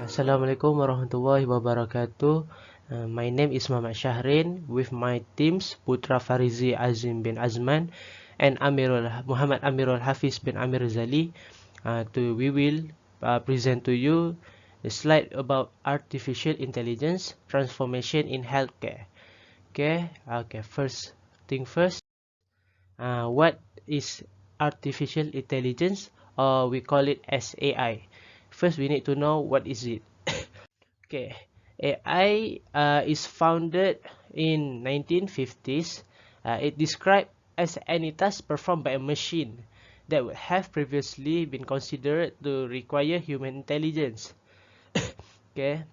Assalamualaikum warahmatullahi wabarakatuh. My name is Muhammad Shahrin with my teams Putra Farizi Azim bin Azman and Muhammad Amirul Hafiz bin Amir Zali. We will present to you the slide about artificial intelligence transformation in healthcare. Okay. First thing first. What is artificial intelligence, or we call it as AI? First, we need to know what is it. Okay, AI is founded in 1950s. It described as any task performed by a machine that would have previously been considered to require human intelligence. Okay,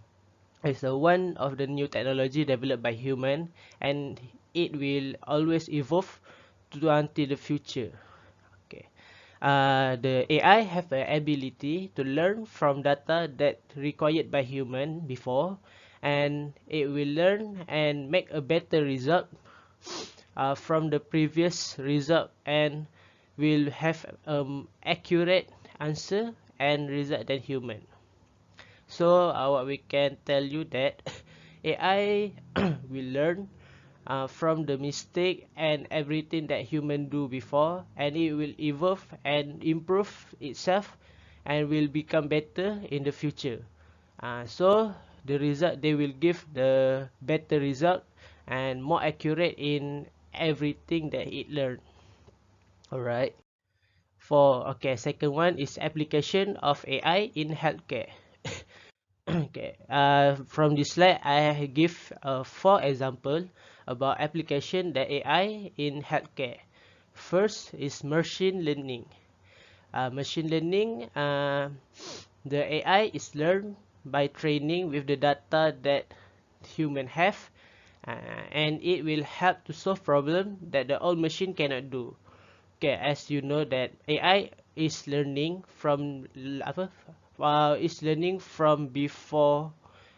it's one of the new technology developed by human, and it will always evolve until the future. Okay. The AI have the ability to learn from data that required by human before, and it will learn and make a better result from the previous result, and will have accurate answer and result than human. So what we can tell you that AI will learn from the mistake and everything that human do before, and it will evolve and improve itself and will become better in the future. So the result, they will give the better result and more accurate in everything that it learned. Alright. Second one is application of AI in healthcare. Okay, from this slide, I give 4 examples about application the AI in healthcare. First is machine learning. Machine learning, the AI is learned by training with the data that human have, and it will help to solve problem that the old machine cannot do. Okay, as you know that AI is learning from is learning from before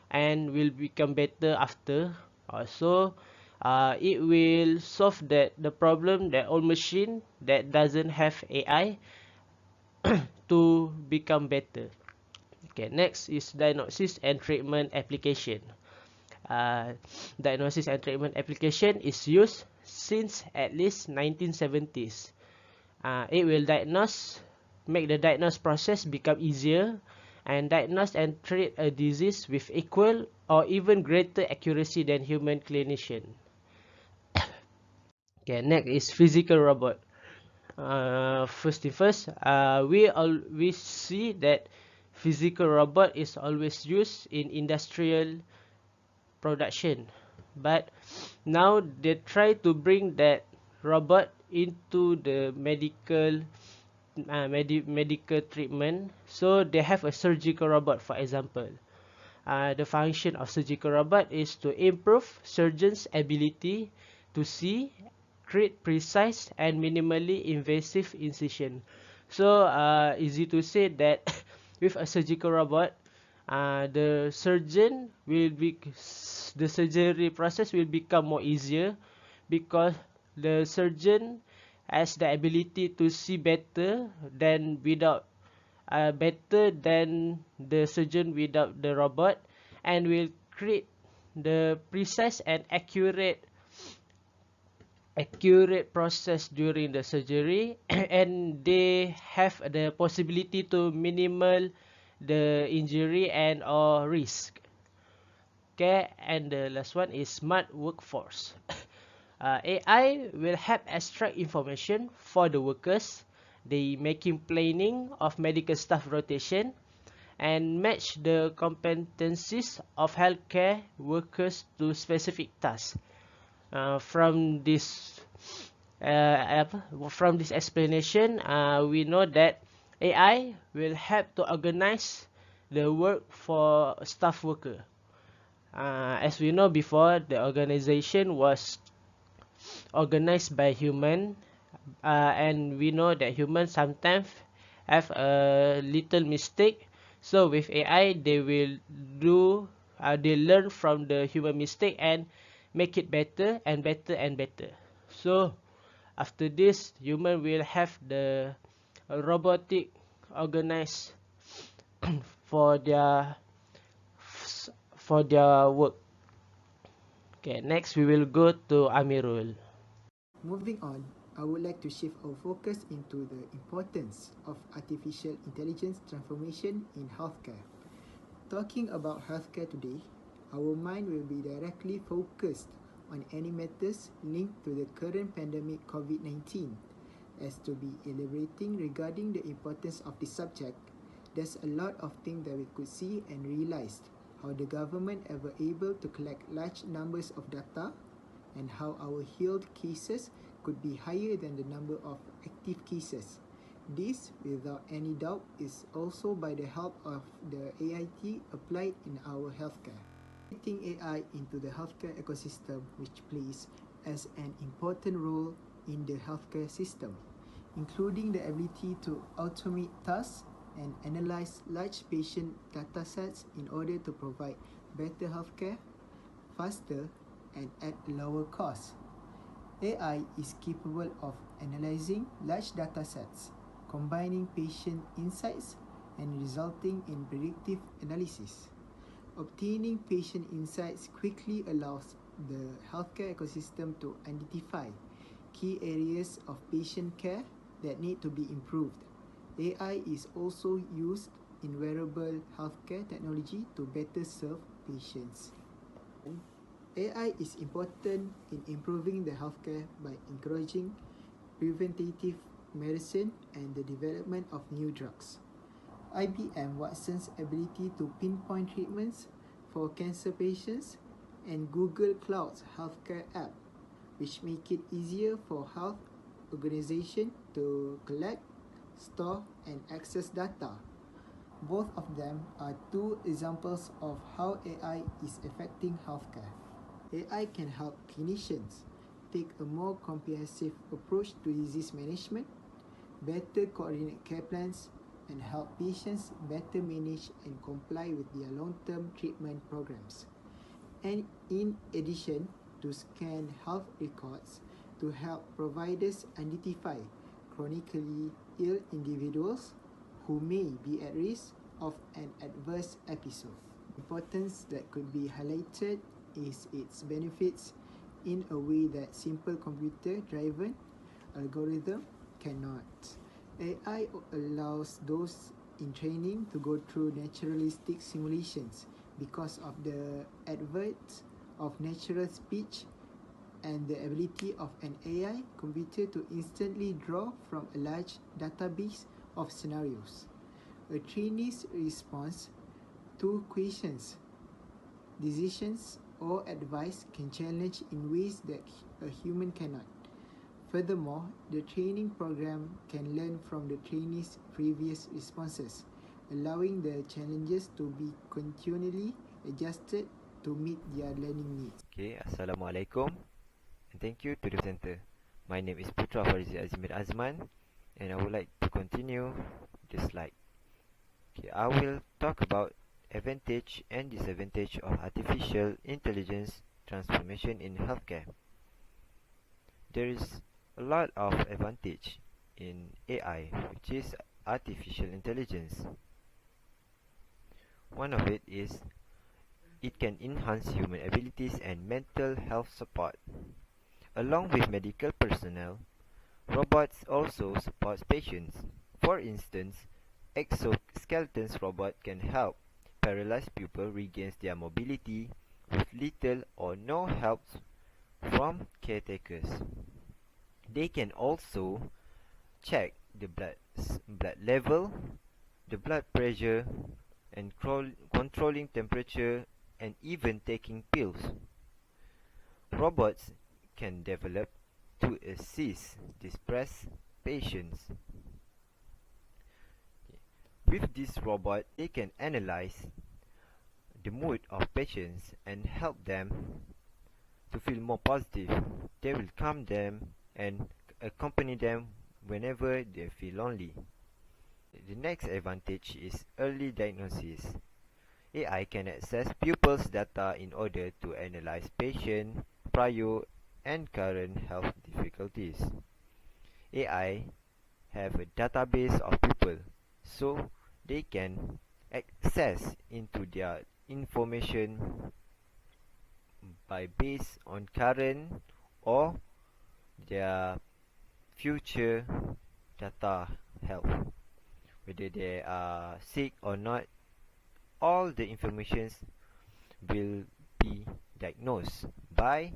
and will become better after. It will solve the problem that old machine that doesn't have AI to become better. Okay, next is diagnosis and treatment application. Diagnosis and treatment application is used since at least 1970s. It will make the diagnose process become easier, and diagnose and treat a disease with equal or even greater accuracy than human clinician. Okay, next is physical robot. First, we see that physical robot is always used in industrial production, but now they try to bring that robot into the medical treatment. So they have a surgical robot, for example. The function of surgical robot is to improve surgeons' ability to see, treat precise and minimally invasive incision. So easy to say that with a surgical robot, the surgery process will become more easier, because the surgeon has the ability to see better than the surgeon without the robot, and will create the precise and accurate process during the surgery and they have the possibility to minimal the injury and or risk. Okay, and the last one is smart workforce. AI will help extract information for the workers. They making planning of medical staff rotation and match the competencies of healthcare workers to specific tasks. From this explanation, we know that AI will help to organize the work for staff worker. As we know before, the organization was organized by human, and we know that humans sometimes have a little mistake. So with AI, they will they learn from the human mistake and make it better and better and better. So after this, human will have the robotic organized for their tasks for their work. Okay, next we will go to Amirul. Moving on, I would like to shift our focus into the importance of artificial intelligence transformation in healthcare. Talking about healthcare today, our mind will be directly focused on any matters linked to the current pandemic COVID-19. As to be elaborating regarding the importance of this subject, there's a lot of things that we could see and realized how the government ever able to collect large numbers of data and how our healed cases could be higher than the number of active cases. This, without any doubt, is also by the help of the AIT applied in our healthcare. Integrating AI into the healthcare ecosystem, which plays as an important role in the healthcare system, including the ability to automate tasks and analyze large patient data sets in order to provide better healthcare, faster, and at lower cost. AI is capable of analyzing large data sets, combining patient insights, and resulting in predictive analysis. Obtaining patient insights quickly allows the healthcare ecosystem to identify key areas of patient care that need to be improved. AI is also used in wearable healthcare technology to better serve patients. AI is important in improving the healthcare by encouraging preventative medicine and the development of new drugs. IBM Watson's ability to pinpoint treatments for cancer patients, and Google Cloud's healthcare app, which make it easier for health organizations to collect, store, and access data. Both of them are two examples of how AI is affecting healthcare. AI can help clinicians take a more comprehensive approach to disease management, better coordinate care plans, and help patients better manage and comply with their long-term treatment programs. And in addition to scan health records to help providers identify chronically ill individuals who may be at risk of an adverse episode. Importance that could be highlighted is its benefits in a way that simple computer-driven algorithm cannot. AI allows those in training to go through naturalistic simulations because of the advent of natural speech and the ability of an AI computer to instantly draw from a large database of scenarios. A trainee's response to questions, decisions, or advice can challenge in ways that a human cannot. Furthermore, the training program can learn from the trainee's previous responses, allowing the challenges to be continually adjusted to meet their learning needs. Okay, Assalamualaikum, and thank you to the presenter. My name is Putra Farizi Azim bin Azman, and I would like to continue the slide. Okay, I will talk about advantage and disadvantage of artificial intelligence transformation in healthcare. There is a lot of advantage in AI, which is artificial intelligence. One of it is it can enhance human abilities and mental health support. Along with medical personnel, robots also support patients. For instance, exoskeleton robot can help paralyzed people regain their mobility with little or no help from caretakers. They can also check the blood level, the blood pressure, and controlling temperature, and even taking pills. Robots can develop to assist depressed patients. With this robot, they can analyze the mood of patients and help them to feel more positive. They will calm them and accompany them whenever they feel lonely. The next advantage is early diagnosis. AI can access pupils' data in order to analyze patient prior and current health difficulties. AI have a database of people, so they can access into their information by based on current or their future data health, whether they are sick or not. All the informations will be diagnosed by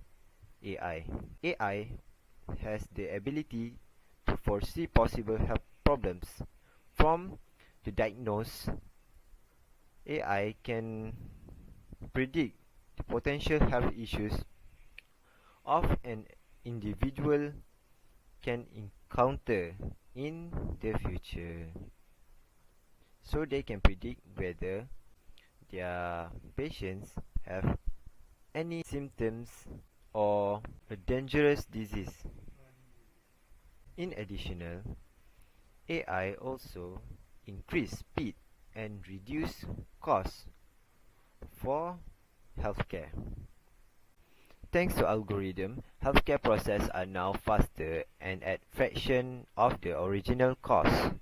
AI. AI has the ability to foresee possible health problems. From the diagnose, AI can predict the potential health issues of an individual can encounter in the future. So they can predict whether their patients have any symptoms or a dangerous disease. In addition, AI also increase speed and reduce costs for healthcare. Thanks to algorithm, healthcare processes are now faster and at fraction of the original cost.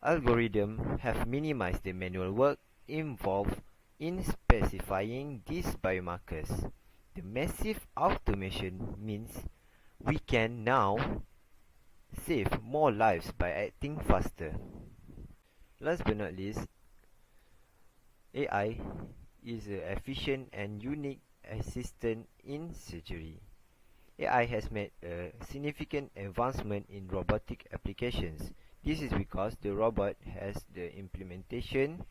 Algorithms have minimized the manual work involved in specifying these biomarkers. The massive automation means we can now save more lives by acting faster. Last but not least, AI is an efficient and unique assistant in surgery. AI has made a significant advancement in robotic applications. This is because the robot has the implementation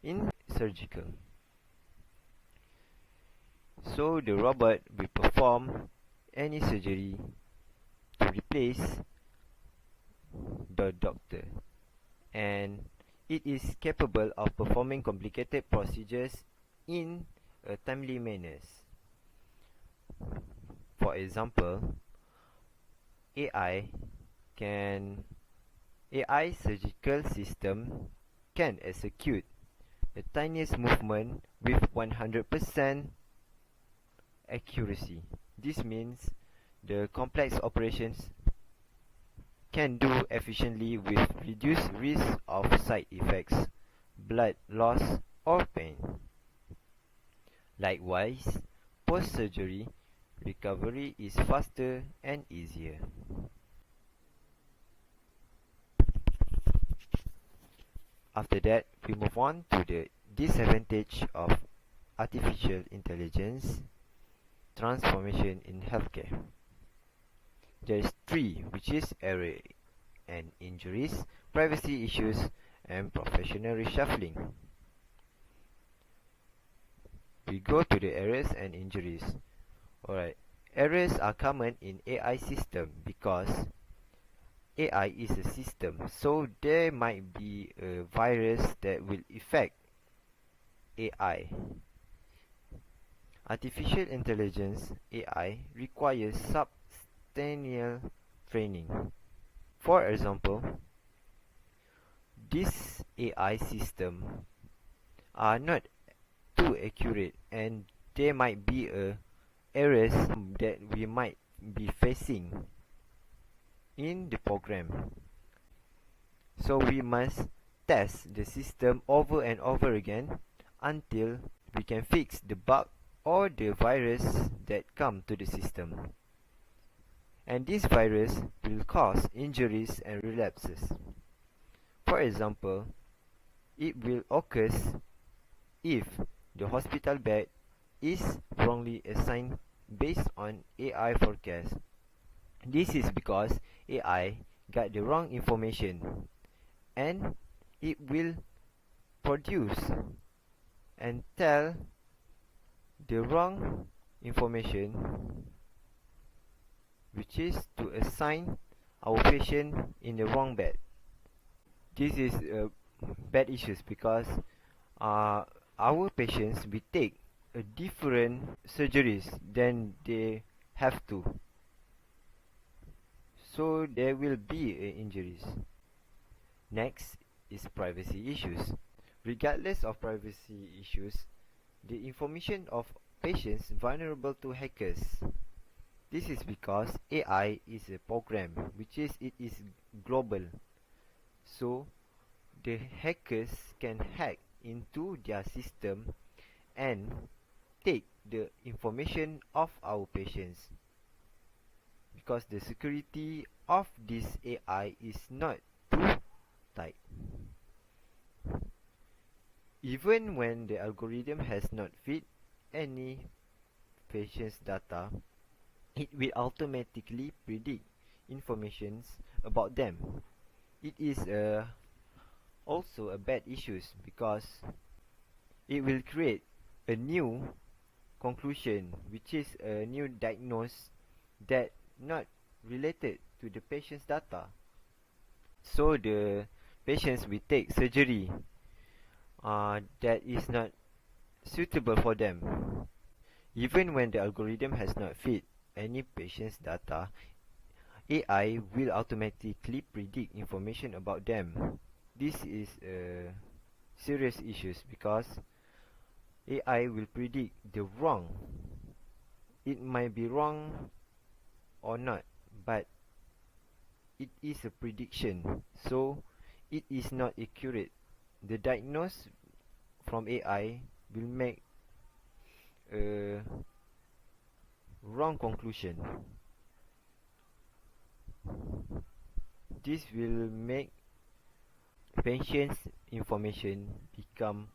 in surgical. So the robot will perform any surgery to replace the doctor, and it is capable of performing complicated procedures in a timely manner. For example, AI can AI surgical system can execute the tiniest movement with 100% accuracy. This means the complex operations can do efficiently with reduced risk of side effects, blood loss, or pain. Likewise, post-surgery recovery is faster and easier. After that, we move on to the disadvantage of artificial intelligence transformation in healthcare. There is three, which is error and injuries, privacy issues, and professional reshuffling. We go to the errors and injuries. Alright, errors are common in AI system because AI is a system, so there might be a virus that will affect AI. Artificial intelligence AI requires substantial training. For example, these AI systems are not too accurate and there might be errors that we might be facing in the program. So we must test the system over and over again until we can fix the bug or the virus that come to the system. And this virus will cause injuries and relapses. For example, it will occur if the hospital bed is wrongly assigned based on AI forecast. This is because AI got the wrong information and it will produce and tell the wrong information, which is to assign our patient in the wrong bed. This is bad issues because our patients will take a different surgeries than they have to, so there will be injuries. Next is privacy issues. Regardless of privacy issues, the information of patients vulnerable to hackers. This is because AI is a program, which is it is global. So the hackers can hack into their system and take the information of our patients, because the security of this AI is not too tight. Even when the algorithm has not fed any patient's data, it will automatically predict informations about them. It is also a bad issue because it will create a new conclusion, which is a new diagnosis that not related to the patient's data. So the patients will take surgery that is not suitable for them. Even when the algorithm has not fed any patient's data, AI will automatically predict information about them. This is a serious issue because AI will predict the wrong. It might be wrong or not, but it is a prediction, so it is not accurate. The diagnosis from AI will make a wrong conclusion. This will make patient's information become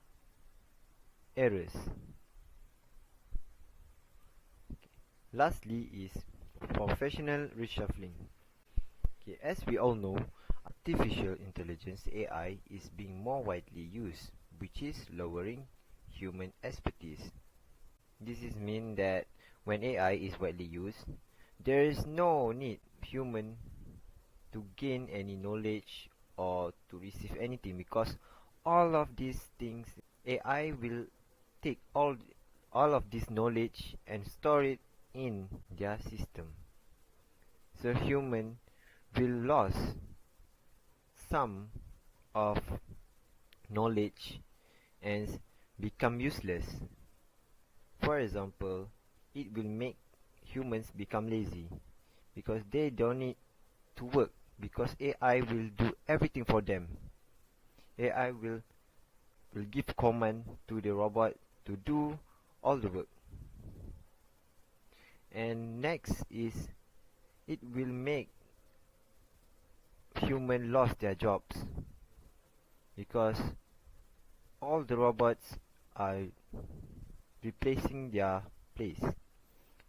errors. Lastly is professional reshuffling. Okay, as we all know, artificial intelligence AI is being more widely used, which is lowering human expertise. This is mean that when AI is widely used, there is no need human to gain any knowledge or to receive anything, because all of these things AI will take all of this knowledge and store it in their system. So human will lose some of knowledge and become useless. For example, it will make humans become lazy because they don't need to work, because AI will do everything for them. AI will give command to the robot to do all the work. And next is it will make human lost their jobs because all the robots are replacing their place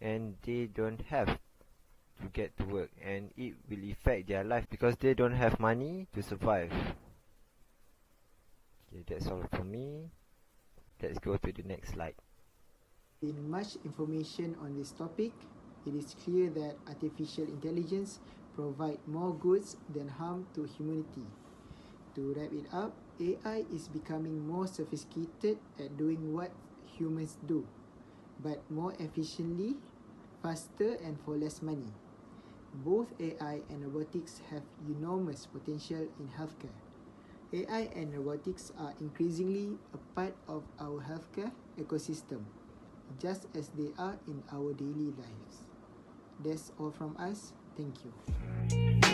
and they don't have to get to work, and it will affect their life because they don't have money to survive. Okay, that's all for me. Let's go to the next slide. In much information on this topic, it is clear that artificial intelligence provide more goods than harm to humanity. To wrap it up, AI is becoming more sophisticated at doing what humans do, but more efficiently, faster, and for less money. Both AI and robotics have enormous potential in healthcare. AI and robotics are increasingly a part of our healthcare ecosystem, just as they are in our daily lives. That's all from us. Thank you.